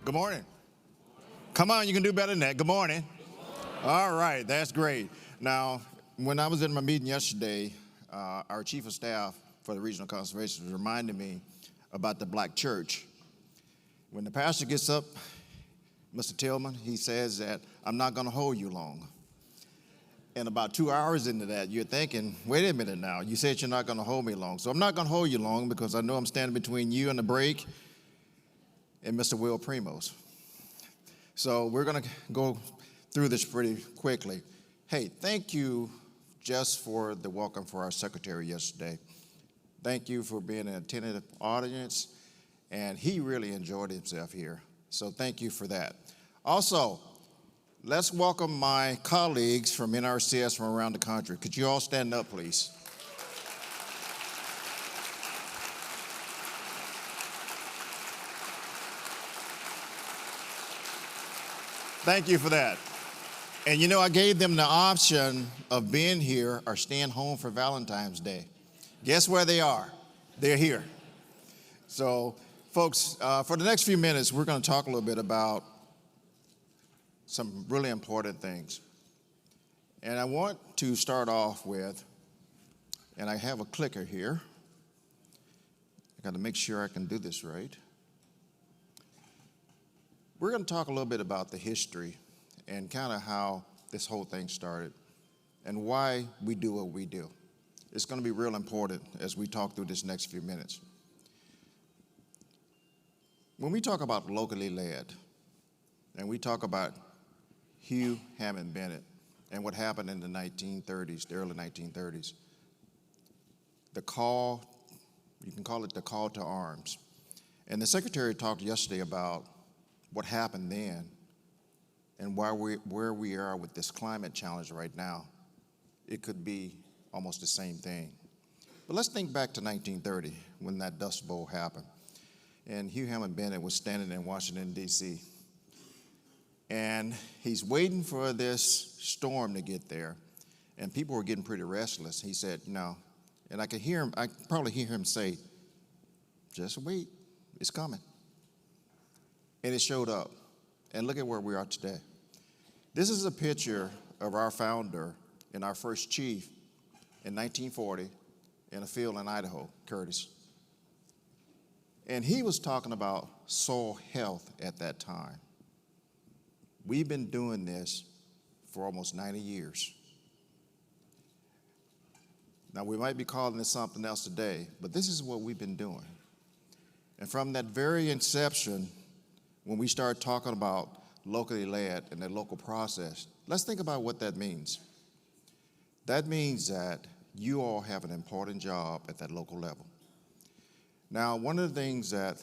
Good morning. Come on, you can do better than that. Good morning. All right, that's great. Now, when I was in my meeting yesterday, our chief of staff for the regional conservation was reminding me about the black church. When the pastor gets up, Mr. Tillman, he says that I'm not going to hold you long. And about 2 hours into that, you're thinking, wait a minute now, you said you're not going to hold me long. So I'm not going to hold you long because I know I'm standing between you and the break and Mr. Will Primos. So we're going to go through this pretty quickly. Hey, thank you just for the welcome for our secretary yesterday. Thank you for being an attentive audience, and he really enjoyed himself here. So thank you for that. Also, let's welcome my colleagues from NRCS from around the country. Could you all stand up, please? Thank you for that. And you know, I gave them the option of being here or staying home for Valentine's Day. Guess where they are? They're here. So, folks, for the next few minutes, we're going to talk a little bit about some really important things. And I want to start off with, and I have a clicker here. I got to make sure I can do this right. We're going to talk a little bit about the history and kind of how this whole thing started and why we do what we do. It's going to be real important as we talk through this next few minutes. When we talk about locally led, and we talk about Hugh Hammond Bennett and what happened in the 1930s, the early 1930s, the call, you can call it the call to arms. And the secretary talked yesterday about what happened then and where we are with this climate challenge right now. It could be almost the same thing. But let's think back to 1930 when that Dust Bowl happened. And Hugh Hammond Bennett was standing in Washington, D.C. And he's waiting for this storm to get there. And people were getting pretty restless. He said, no. And I could probably hear him say, just wait, it's coming. And it showed up. And look at where we are today. This is a picture of our founder and our first chief in 1940 in a field in Idaho, Curtis. And he was talking about soil health at that time. We've been doing this for almost 90 years. Now, we might be calling this something else today, but this is what we've been doing. And from that very inception, when we start talking about locally led and the local process, let's think about what that means. That means that you all have an important job at that local level. Now, one of the things that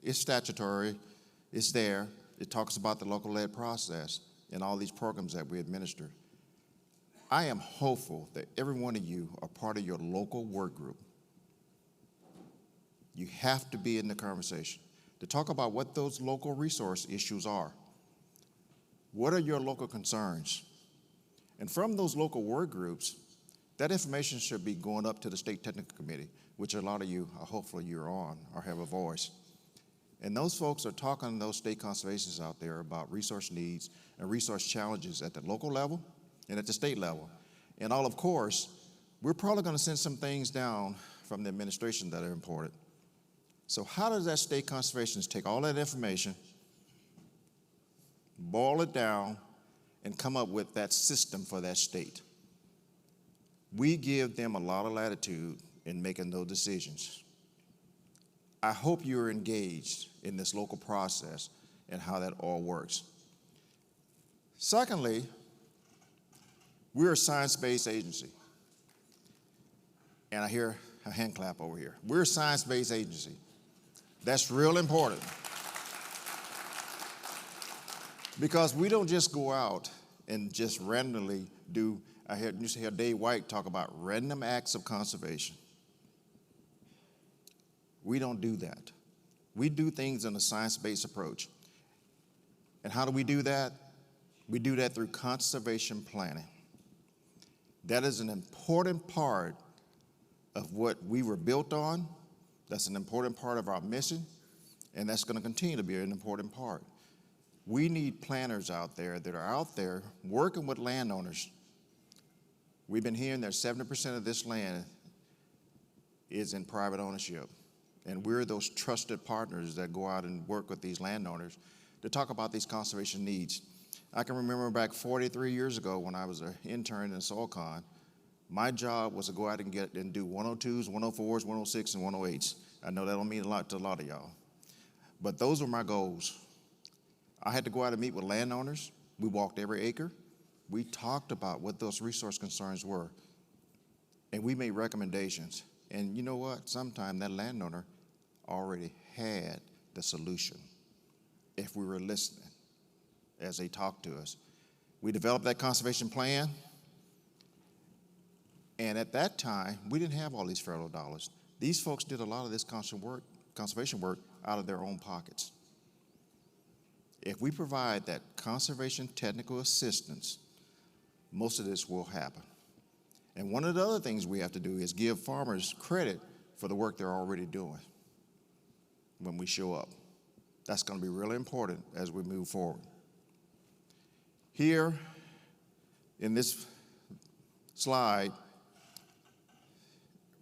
is statutory, it's there, it talks about the local led process and all these programs that we administer. I am hopeful that every one of you are part of your local work group. You have to be in the conversation to talk about what those local resource issues are. What are your local concerns? And from those local work groups, that information should be going up to the State Technical Committee, which a lot of you, hopefully you're on or have a voice. And those folks are talking to those state conservationists out there about resource needs and resource challenges at the local level and at the state level. And of course, we're probably going to send some things down from the administration that are important. So how does that state conservationist take all that information, boil it down, and come up with that system for that state? We give them a lot of latitude in making those decisions. I hope you're engaged in this local process and how that all works. Secondly, we're a science-based agency. And I hear a hand clap over here. We're a science-based agency. That's real important. Because we don't just go out and just randomly do, I used to hear Dave White talk about random acts of conservation. We don't do that. We do things in a science-based approach. And how do we do that? We do that through conservation planning. That is an important part of what we were built on. That's an important part of our mission. and that's going to continue to be an important part. We need planners out there that are out there working with landowners. We've been hearing that 70% of this land is in private ownership, and we're those trusted partners that go out and work with these landowners to talk about these conservation needs. I can remember back 43 years ago when I was an intern in SoilCon, my job was to go out and get and do 102s, 104s, 106, and 108s. I know that don't mean a lot to a lot of y'all, but those were my goals. I had to go out and meet with landowners. We walked every acre. We talked about what those resource concerns were, and we made recommendations. And you know what? Sometimes that landowner already had the solution if we were listening as they talked to us. We developed that conservation plan, and at that time, we didn't have all these federal dollars. These folks did a lot of this conservation work out of their own pockets. If we provide that conservation technical assistance, most of this will happen. And one of the other things we have to do is give farmers credit for the work they're already doing when we show up. That's going to be really important as we move forward. Here in this slide,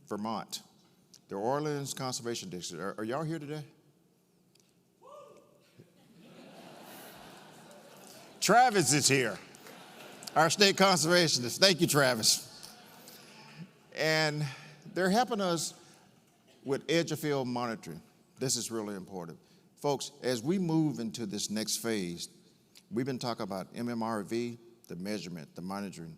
Vermont, the Orleans Conservation District. Are y'all here today? Travis is here, our state conservationist. Thank you, Travis. And they're helping us with edge of field monitoring. This is really important. Folks, as we move into this next phase, we've been talking about MMRV, the measurement, the monitoring,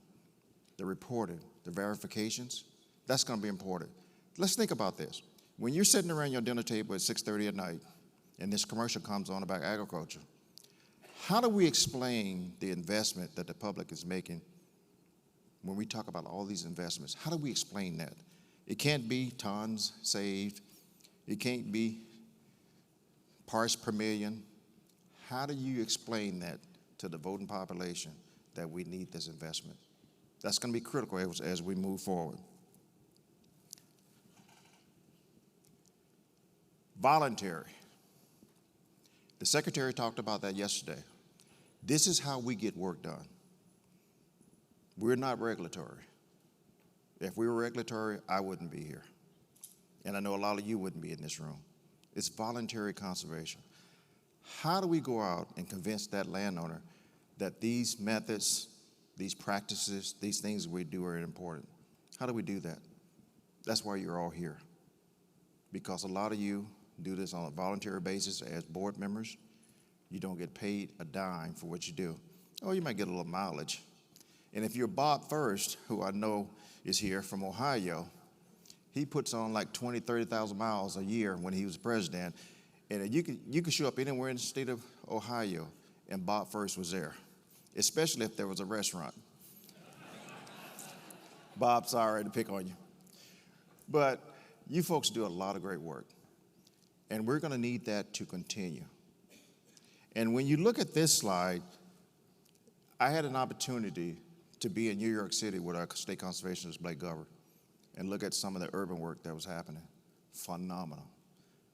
the reporting, the verifications. That's going to be important. Let's think about this. When you're sitting around your dinner table at 6:30 at night and this commercial comes on about agriculture, how do we explain the investment that the public is making when we talk about all these investments? How do we explain that? It can't be tons saved. It can't be parts per million. How do you explain that to the voting population that we need this investment? That's going to be critical as we move forward. Voluntary. The Secretary talked about that yesterday. This is how we get work done. We're not regulatory. If we were regulatory, I wouldn't be here. And I know a lot of you wouldn't be in this room. It's voluntary conservation. How do we go out and convince that landowner that these methods, these practices, these things we do are important? How do we do that? That's why you're all here. Because a lot of you do this on a voluntary basis as board members. You don't get paid a dime for what you do. Oh, you might get a little mileage. And if you're Bob First, who I know is here from Ohio, he puts on like 20, 30,000 miles a year when he was president. And you could show up anywhere in the state of Ohio and Bob First was there, especially if there was a restaurant. Bob, sorry to pick on you. But you folks do a lot of great work. And we're going to need that to continue. And when you look at this slide, I had an opportunity to be in New York City with our state conservationist, Blake Glover, and look at some of the urban work that was happening. Phenomenal.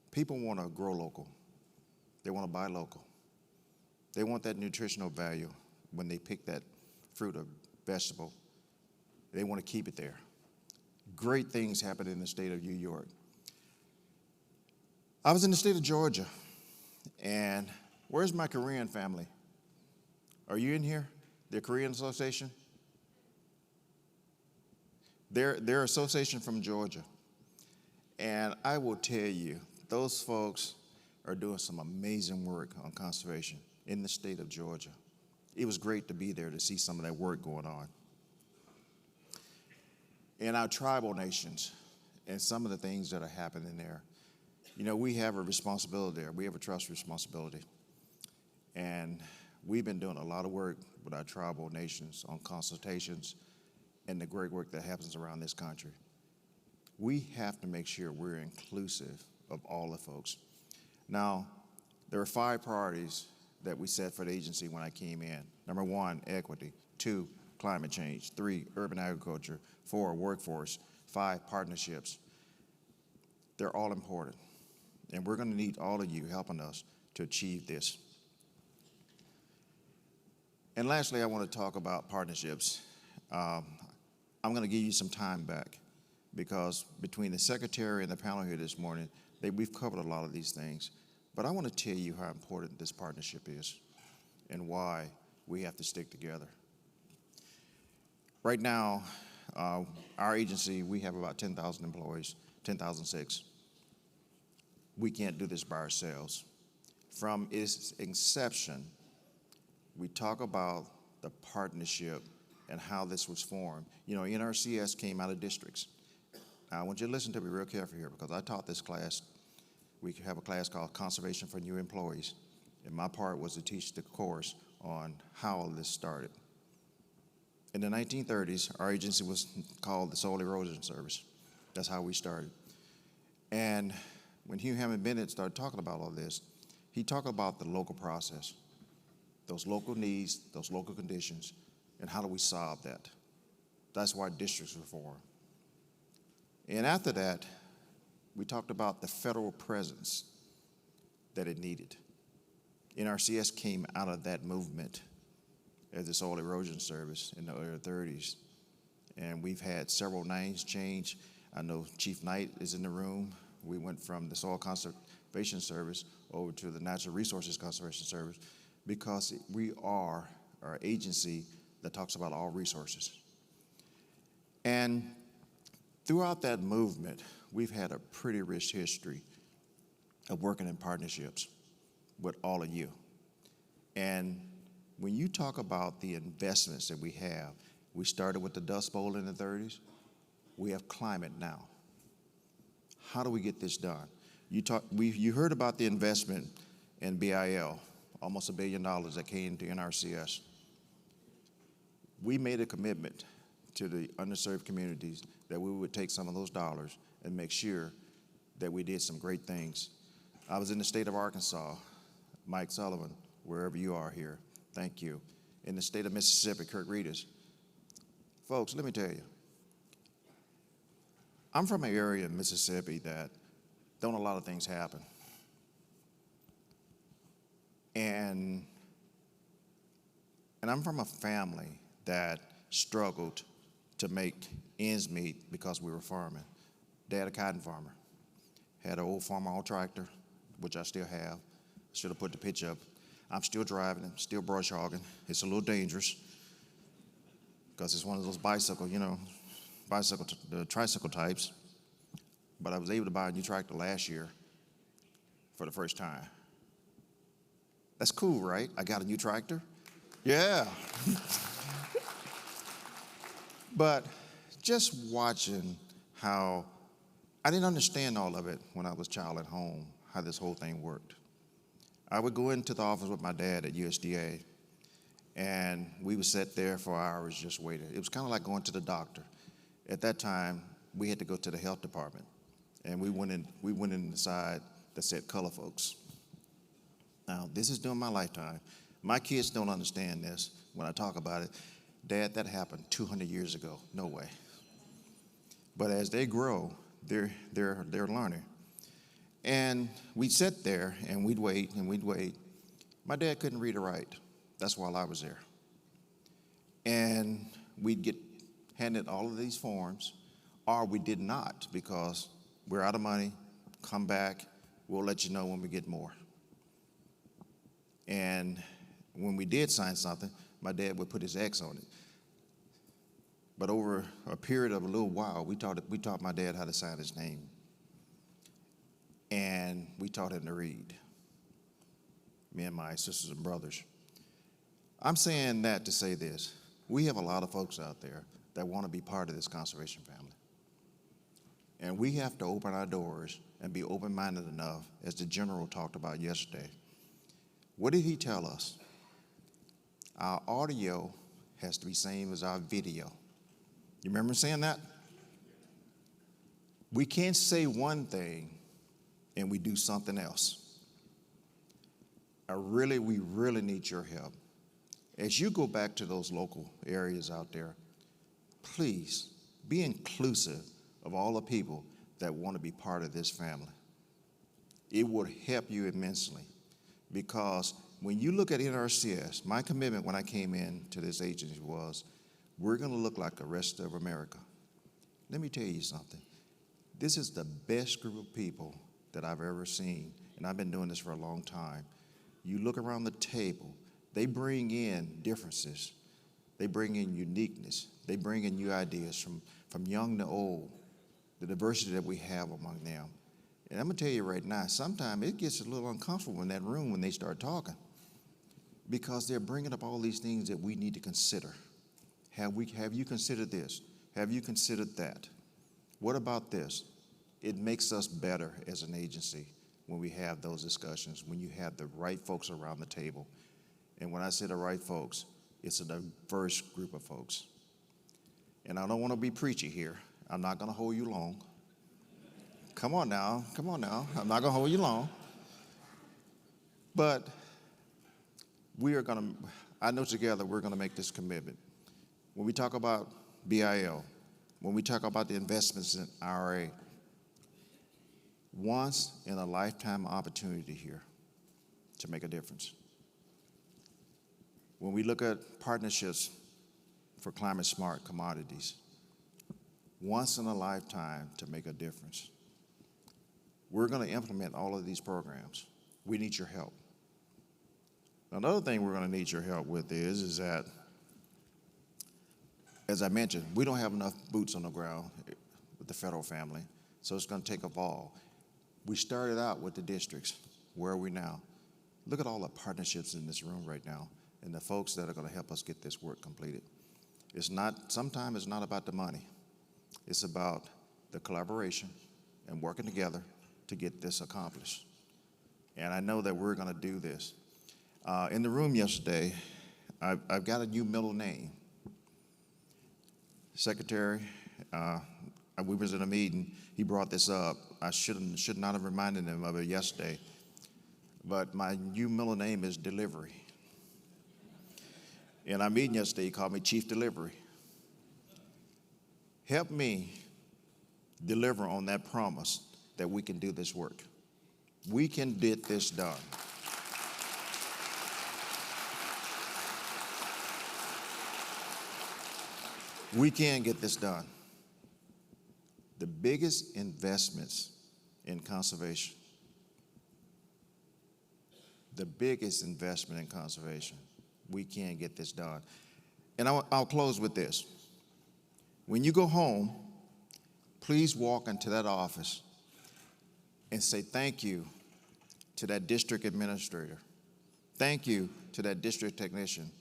People want to grow local. They want to buy local. They want that nutritional value when they pick that fruit or vegetable. They want to keep it there. Great things happen in the state of New York. I was in the state of Georgia, and where's my Korean family? Are you in here? The Korean Association? They're association from Georgia. And I will tell you, those folks are doing some amazing work on conservation in the state of Georgia. It was great to be there to see some of that work going on. In our tribal nations and some of the things that are happening there, you know, we have a responsibility there. We have a trust responsibility. And we've been doing a lot of work with our tribal nations on consultations and the great work that happens around this country. We have to make sure we're inclusive of all the folks. Now, there are 5 priorities that we set for the agency when I came in. Number 1, equity. 2, climate change. 3, urban agriculture. 4, workforce. 5, partnerships. They're all important. And we're going to need all of you helping us to achieve this. And lastly, I want to talk about partnerships. I'm going to give you some time back because between the secretary and the panel here this morning, we've covered a lot of these things. But I want to tell you how important this partnership is and why we have to stick together. Right now, our agency, we have about 10,000 employees, 10,006. We can't do this by ourselves. From its inception, we talk about the partnership and how this was formed. You know, NRCS came out of districts. Now, I want you to listen to me real carefully here because I taught this class. We have a class called Conservation for New Employees, and my part was to teach the course on how all this started. In the 1930s, our agency was called the Soil Erosion Service. That's how we started. And when Hugh Hammond Bennett started talking about all this, he talked about the local process, those local needs, those local conditions, and how do we solve that? That's why districts were formed. And after that, we talked about the federal presence that it needed. NRCS came out of that movement as the Soil Erosion Service in the early 30s. And we've had several names change. I know Chief Knight is in the room. We went from the Soil Conservation Service over to the Natural Resources Conservation Service because we are our agency that talks about all resources. And throughout that movement, we've had a pretty rich history of working in partnerships with all of you. And when you talk about the investments that we started with the Dust Bowl in the 30s, we have climate now. How do we get this done? You heard about the investment in BIL, almost $1 billion that came to NRCS. We made a commitment to the underserved communities that we would take some of those dollars and make sure that we did some great things. I was in the state of Arkansas, Mike Sullivan, wherever you are here, thank you. In the state of Mississippi, Kirk Reedus. Folks, let me tell you, I'm from an area in Mississippi that don't a lot of things happen. And I'm from a family that struggled to make ends meet because we were farming. Dad, a cotton farmer, had an old farmer tractor, which I still have. Should have put the picture up. I'm still driving it, still brush hogging. It's a little dangerous because it's one of those bicycle, tricycle types. But I was able to buy a new tractor last year for the first time. That's cool, right? I got a new tractor. Yeah. But just watching how, I didn't understand all of it when I was a child at home, how this whole thing worked. I would go into the office with my dad at USDA, and we would sit there for hours just waiting. It was kind of like going to the doctor. At that time, we had to go to the health department, and we went in the side that said color folks. Now, this is during my lifetime. My kids don't understand this when I talk about it. Dad, that happened 200 years ago. No way. But as they grow, they're learning. And we'd sit there and we'd wait and we'd wait. My dad couldn't read or write. That's while I was there. And we'd get handed all of these forms, or we did not because we're out of money, come back, we'll let you know when we get more. And when we did sign something, my dad would put his X on it. But over a period of a little while, we taught my dad how to sign his name. And we taught him to read, me and my sisters and brothers. I'm saying that to say this. We have a lot of folks out there that want to be part of this conservation family. And we have to open our doors and be open-minded enough, as the general talked about yesterday. What did he tell us? Our audio has to be same as our video. You remember saying that? We can't say one thing and we do something else. We really need your help. As you go back to those local areas out there, please be inclusive of all the people that want to be part of this family. It would help you immensely, because when you look at NRCS, my commitment when I came in to this agency was, we're going to look like the rest of America. Let me tell you something. This is the best group of people that I've ever seen, and I've been doing this for a long time. You look around the table, they bring in differences. They bring in uniqueness. They bring in new ideas from young to old, the diversity that we have among them. And I'm going to tell you right now, sometimes it gets a little uncomfortable in that room when they start talking, because they're bringing up all these things that we need to consider. Have you considered this? Have you considered that? What about this? It makes us better as an agency when we have those discussions, when you have the right folks around the table. And when I say the right folks, it's a diverse group of folks. And I don't want to be preachy here. I'm not going to hold you long. Come on now. I'm not going to hold you long. But I know together we're going to make this commitment. When we talk about BIL, when we talk about the investments in IRA, once in a lifetime opportunity here to make a difference. When we look at partnerships for climate smart commodities, once in a lifetime to make a difference. We're going to implement all of these programs. We need your help. Another thing we're going to need your help with is that, as I mentioned, we don't have enough boots on the ground with the federal family, so it's going to take a ball. We started out with the districts. Where are we now? Look at all the partnerships in this room right now and the folks that are going to help us get this work completed. Sometimes it's not about the money. It's about the collaboration and working together to get this accomplished. And I know that we're going to do this. In the room yesterday, I've got a new middle name. Secretary, we was in a meeting, he brought this up. I should not have reminded him of it yesterday. But my new middle name is Delivery. In our meeting yesterday, he called me Chief Delivery. Help me deliver on that promise that we can do this work. We can get this done. We can get this done. The biggest investments in conservation, we can get this done. And I'll close with this. When you go home, please walk into that office and say thank you to that district administrator. Thank you to that district technician.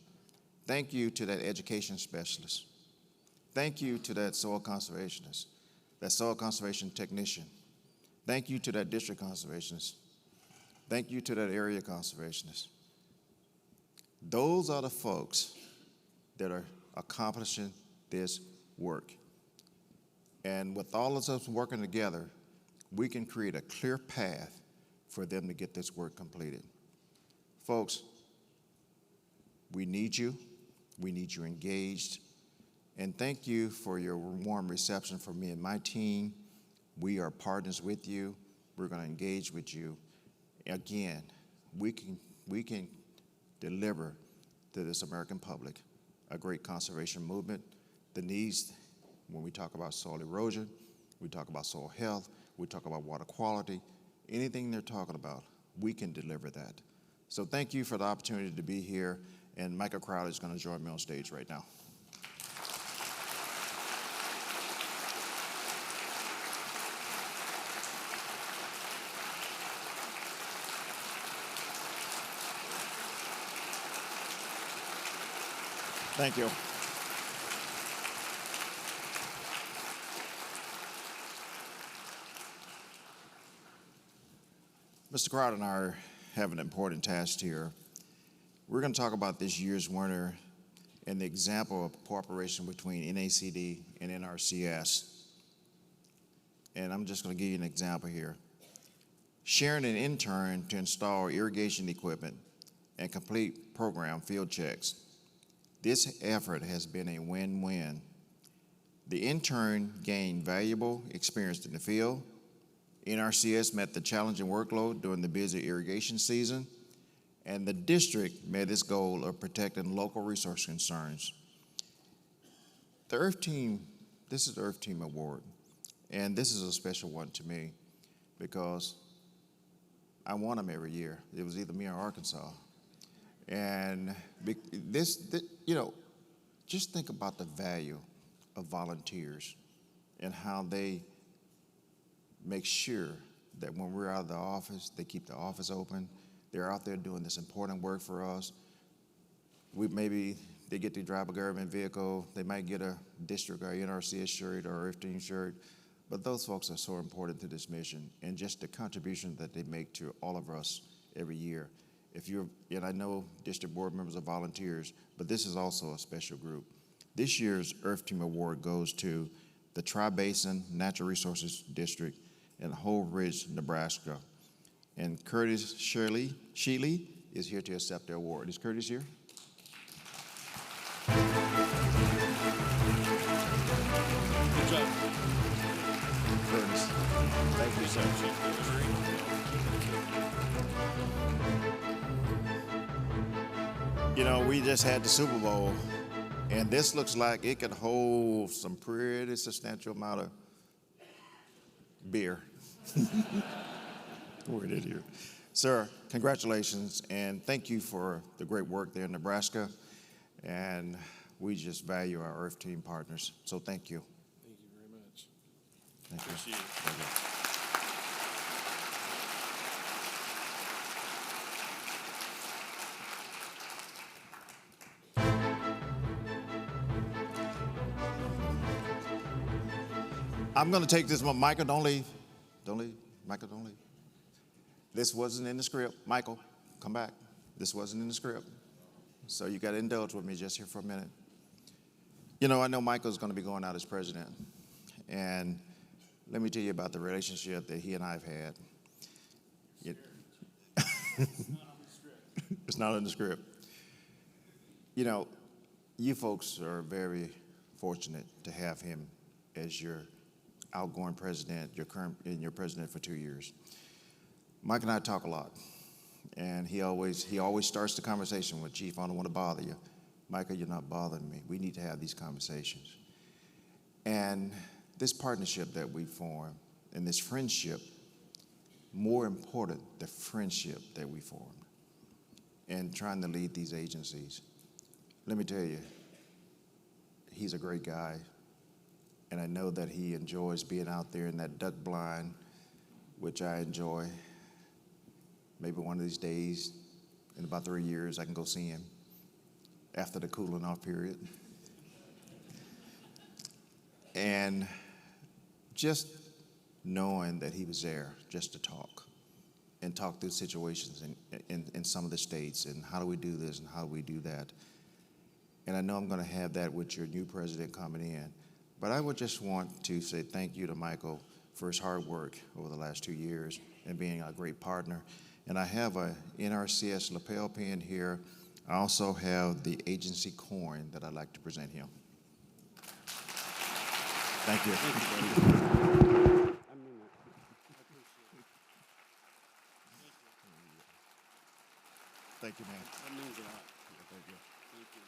Thank you to that education specialist. Thank you to that soil conservationist, that soil conservation technician. Thank you to that district conservationist. Thank you to that area conservationist. Those are the folks that are accomplishing this work. And with all of us working together, we can create a clear path for them to get this work completed. Folks, we need you. We need you engaged. And thank you for your warm reception from me and my team. We are partners with you. We're going to engage with you. Again, we can deliver to this American public a great conservation movement. The needs, when we talk about soil erosion, we talk about soil health, we talk about water quality, anything they're talking about, we can deliver that. So thank you for the opportunity to be here, and Michael Crowley is going to join me on stage right now. Thank you. Mr. Crowder and I have an important task here. We're going to talk about this year's winner and the example of cooperation between NACD and NRCS. And I'm just going to give you an example here. Sharing an intern to install irrigation equipment and complete program field checks. This effort has been a win-win. The intern gained valuable experience in the field, NRCS met the challenging workload during the busy irrigation season, and the district met its goal of protecting local resource concerns. The Earth Team, this is the Earth Team Award, and this is a special one to me because I won them every year. It was either me or Arkansas. And just think about the value of volunteers and how they make sure that when we're out of the office, they keep the office open. They're out there doing this important work for us. Maybe they get to drive a government vehicle. They might get a district or NRCS shirt or Earth Team shirt. But those folks are so important to this mission and just the contribution that they make to all of us every year. And I know district board members are volunteers, but this is also a special group. This year's Earth Team Award goes to the Tri-Basin Natural Resources District in Whole Ridge, Nebraska. And Curtis Sheely is here to accept the award. Is Curtis here? Good job. Curtis. Thank you, sir. You know, we just had the Super Bowl, and this looks like it could hold some pretty substantial amount of beer. Where it is here. Sir, congratulations, and thank you for the great work there in Nebraska. And we just value our Earth Team partners, so thank you. Thank you very much. Thank you. Appreciate it. Thank you. I'm going to take this one. Michael, don't leave. Don't leave. Michael, don't leave. This wasn't in the script. Michael, come back. This wasn't in the script. So you got to indulge with me just here for a minute. You know, I know Michael's going to be going out as president. And let me tell you about the relationship that he and I have had. It's not in the script. You know, you folks are very fortunate to have him as your outgoing president, your president for 2 years. Mike and I talk a lot, and he always starts the conversation with, Chief, I don't want to bother you. Michael, you're not bothering me. We need to have these conversations. And this partnership that we formed and this friendship, more important, the friendship that we formed and trying to lead these agencies. Let me tell you, he's a great guy. And I know that he enjoys being out there in that duck blind, which I enjoy. Maybe one of these days, in about 3 years, I can go see him after the cooling off period. And just knowing that he was there just to talk and talk through situations in some of the states and how do we do this and how do we do that. And I know I'm going to have that with your new president coming in. But I would just want to say thank you to Michael for his hard work over the last 2 years and being a great partner. And I have a NRCS lapel pin here. I also have the agency coin that I'd like to present him. Thank you. Thank you, man. That means a lot. Thank you. Thank you.